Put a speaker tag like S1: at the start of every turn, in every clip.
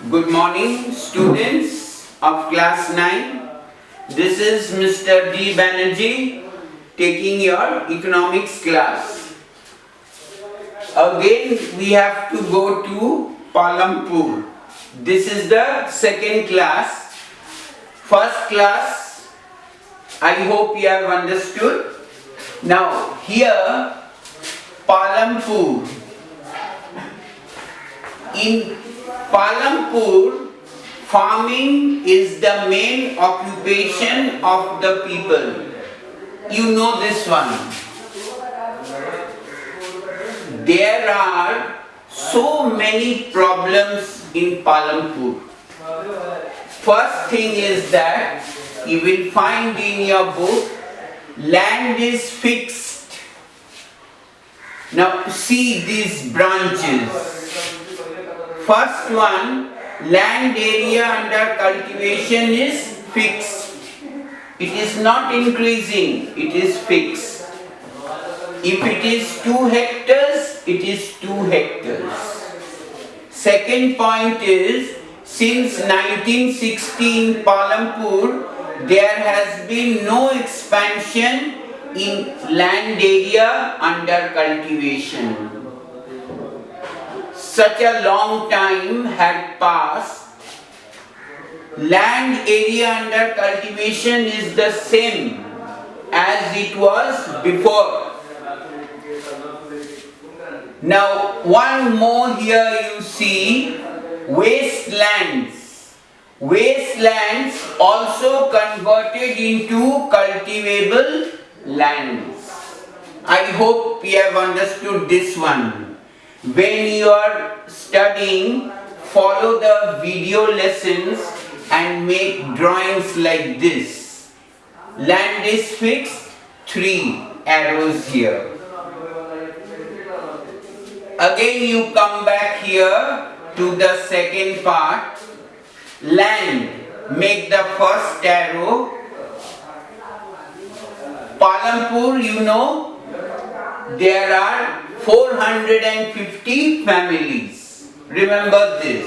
S1: Good morning, students of class 9. This is Mr. D. Banerjee taking your economics class. Again, we have to go to PALAMPUR. This is the second class. First class, I hope you have understood. Now, here, PALAMPUR. In PALAMPUR, farming is the main occupation of the people. You know this one. There are so many problems in PALAMPUR. First thing is that you will find in your book, land is fixed. Now see these branches. First one, land area under cultivation is fixed. It is not increasing, it is fixed. If it is 2 hectares, it is 2 hectares. Second point is, since 1960 in PALAMPUR, there has been no expansion in land area under cultivation. Such a long time had passed, land area under cultivation is the same as it was before. Now, one more here you see, wastelands. Wastelands also converted into cultivable lands. I hope you have understood this one. When you are studying, follow the video lessons and make drawings like this. Land is fixed, 3 arrows here. Again you come back here to the second part. Land, make the first arrow. PALAMPUR, you know, there are 450 families. Remember this.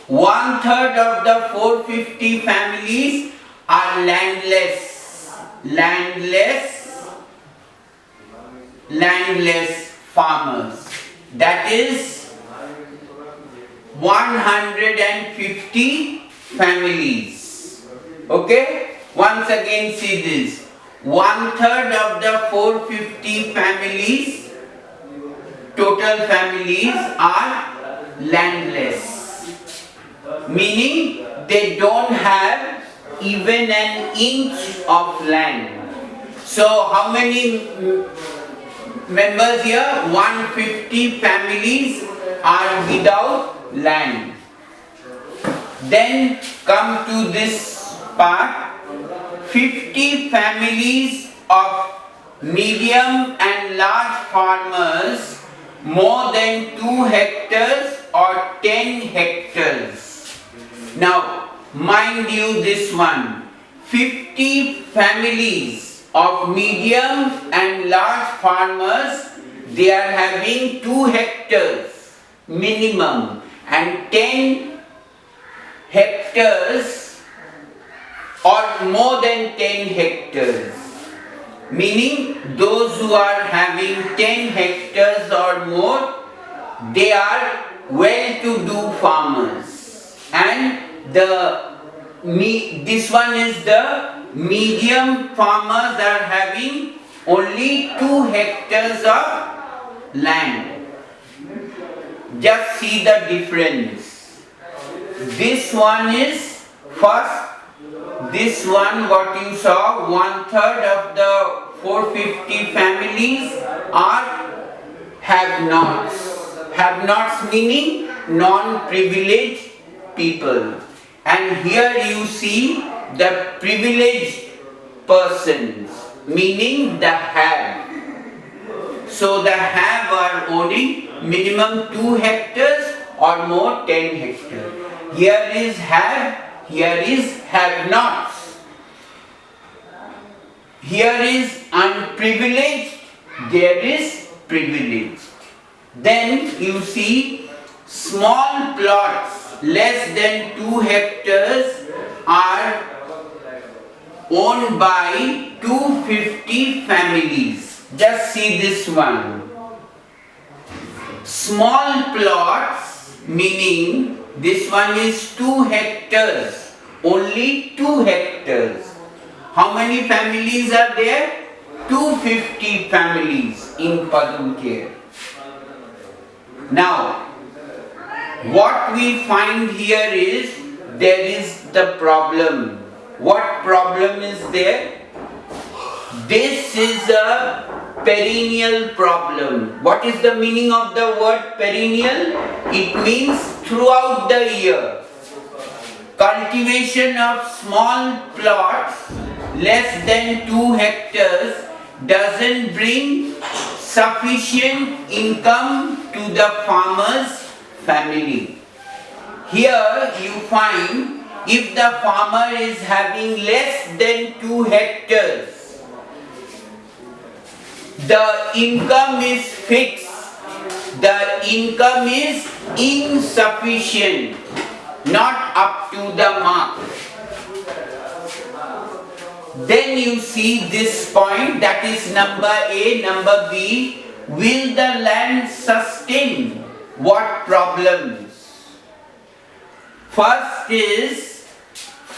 S1: 1/3 of the 450 families are landless. Landless farmers. That is 150 families. Okay? Once again see this. 1/3 of the 450 families, total families, are landless. Meaning they don't have even an inch of land. So how many members here? 150 families are without land. Then come to this part. 50 families of medium and large farmers, more than 2 hectares or 10 hectares. Now, mind you this one. 50 families of medium and large farmers, they are having 2 hectares minimum and 10 hectares or more than 10 hectares. Meaning those who are having 10 hectares or more, they are well-to-do farmers. And this one is the medium farmers are having only 2 hectares of land. Just see the difference. This one is first. This one, what you saw, 1/3 of the 450 families are have-nots. Have-nots meaning non-privileged people. And here you see the privileged persons, meaning the have. So the have are owning minimum 2 hectares or more 10 hectares. Here is have. Here is have-nots. Here is unprivileged, there is privileged. Then you see small plots less than 2 hectares are owned by 250 families. Just see this one. Small plots, meaning this one is 2 hectares, only 2 hectares. How many families are there? 250 families in Padumkere. Now, what we find here is there is the problem. What problem is there? This is a perennial problem. What is the meaning of the word perennial? It means throughout the year. Cultivation of small plots less than 2 hectares doesn't bring sufficient income to the farmer's family. Here you find if the farmer is having less than 2 hectares, the income is fixed, the income is insufficient, not up to the mark. Then you see this point, that is number A. Number B, will the land sustain? What problems? First is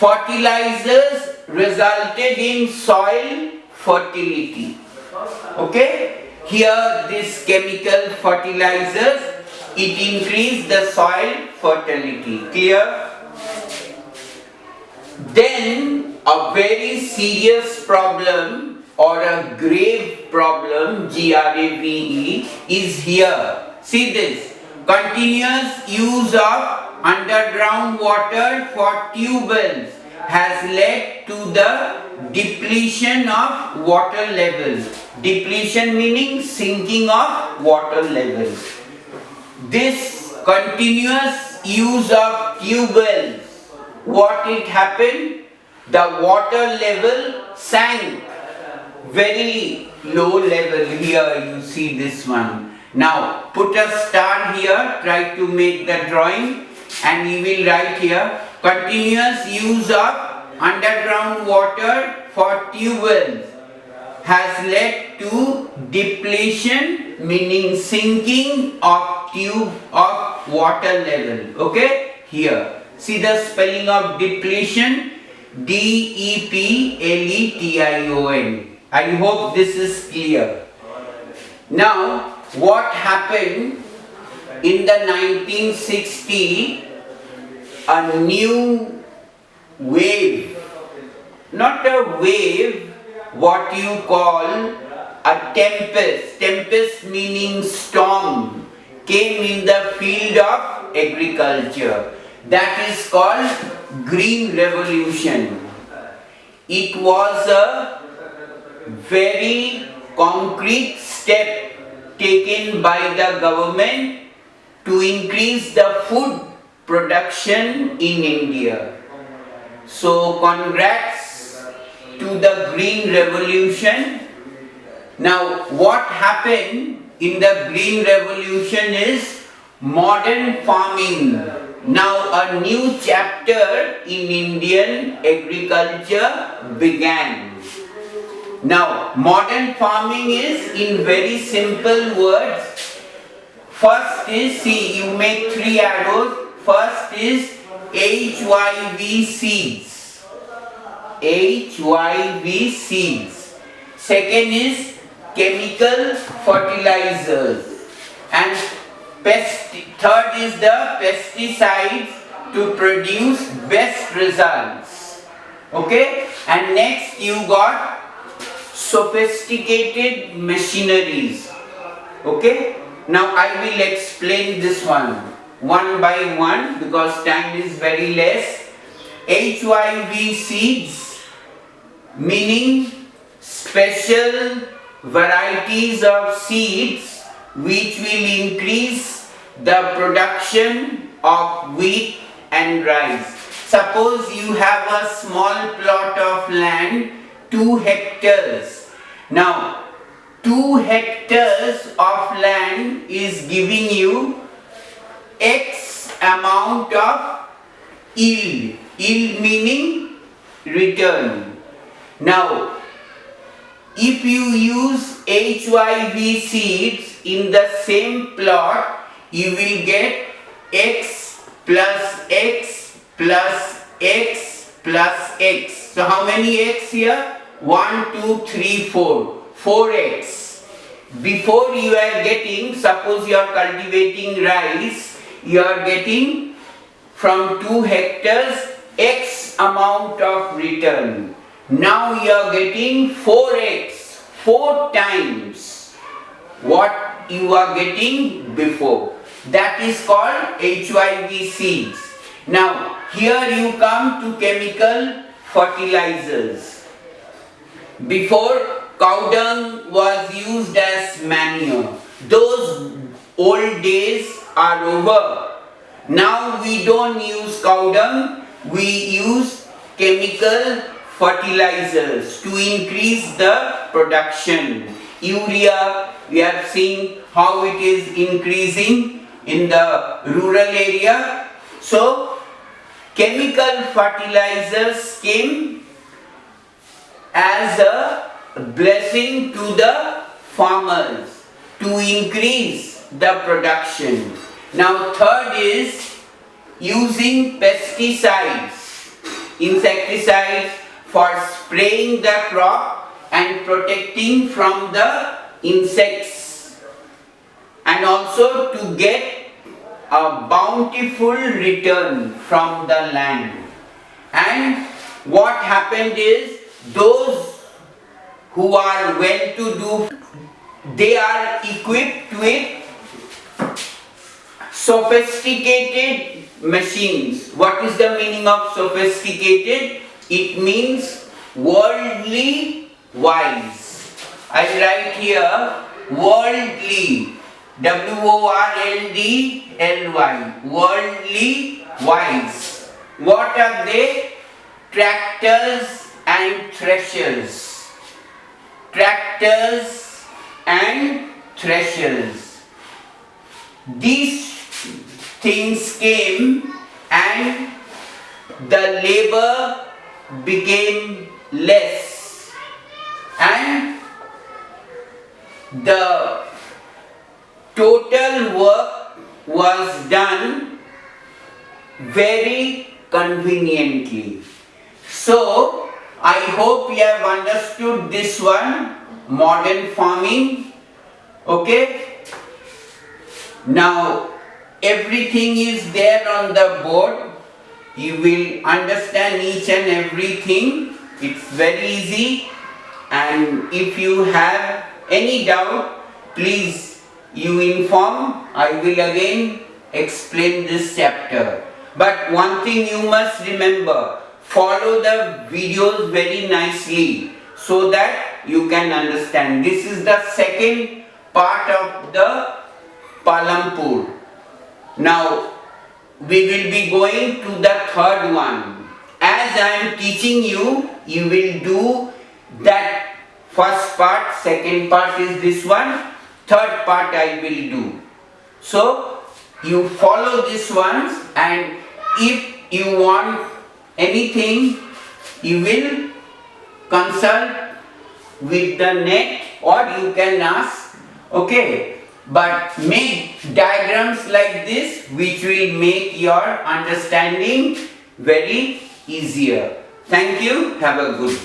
S1: fertilizers resulted in soil fertility. Okay? Here this chemical fertilizers, it increased the soil fertility. Clear? Then a very serious problem or a grave problem, GRAVE, is here. See this. Continuous use of underground water for tube wells has led to the depletion of water level. Depletion meaning sinking of water level. This continuous use of tube wells, what it happened? The water level sank. Very low level. Here you see this one. Now put a star here, try to make the drawing, and you will write here continuous use of underground water for tube wells has led to depletion, meaning sinking of tube of water level. Okay, here see the spelling of depletion, DEPLETION. I hope this is clear. Now what happened in the 1960, a new wave, not a wave, what you call a tempest meaning storm, came in the field of agriculture. That is called Green Revolution. It was a very concrete step taken by the government to increase the food production in India. So congrats to the Green Revolution. Now what happened in the Green Revolution is modern farming. Now a new chapter in Indian agriculture began. Now modern farming is in very simple words. First is, see, you make 3 arrows. First is HYV seeds. HYV seeds. Second is chemical fertilizers. And third is the pesticides to produce best results. Okay? And next you got sophisticated machineries. Okay? Now I will explain this one by one because time is very less. HYV seeds meaning special varieties of seeds which will increase the production of wheat and rice. Suppose you have a small plot of land, 2 hectares. Now 2 hectares of land is giving you X amount of yield. Yield meaning return. Now, if you use HYV seeds in the same plot, you will get x plus x plus x plus x. So how many x here? 1, 2, 3, 4. 4x. Before you are getting, suppose you are cultivating rice, you are getting from 2 hectares x amount of return. Now you are getting 4x, 4 times what you are getting before. That is called HYV seeds. Now here you come to chemical fertilizers. Before, cow dung was used as manure. Those old days are over. Now we don't use cow dung, we use chemical fertilizers to increase the production. Urea, we have seen how it is increasing in the rural area. So, chemical fertilizers came as a blessing to the farmers to increase the production. Now third is using pesticides, insecticides for spraying the crop and protecting from the insects, and also to get a bountiful return from the land. And what happened is, those who are well-to-do, they are equipped with sophisticated machines. What is the meaning of sophisticated? It means worldly wise. I write here worldly, W-O-R-L-D-L-Y, worldly wise. What are they? Tractors and threshers. Tractors and threshers. These things came and the labor became less and the total work was done very conveniently. So, I hope you have understood this one, modern farming. Okay? Now, everything is there on the board. You will understand each and everything. It's very easy. And if you have any doubt, please you inform. I will again explain this chapter. But one thing you must remember, follow the videos very nicely so that you can understand. This is the second part of the PALAMPUR. Now we will be going to the third one. As I am teaching you, you will do that first part, second part is this one, third part I will do. So you follow this one, and if you want anything, you will consult with the net or you can ask. Okay. But make diagrams like this which will make your understanding very easier. Thank you. Have a good day.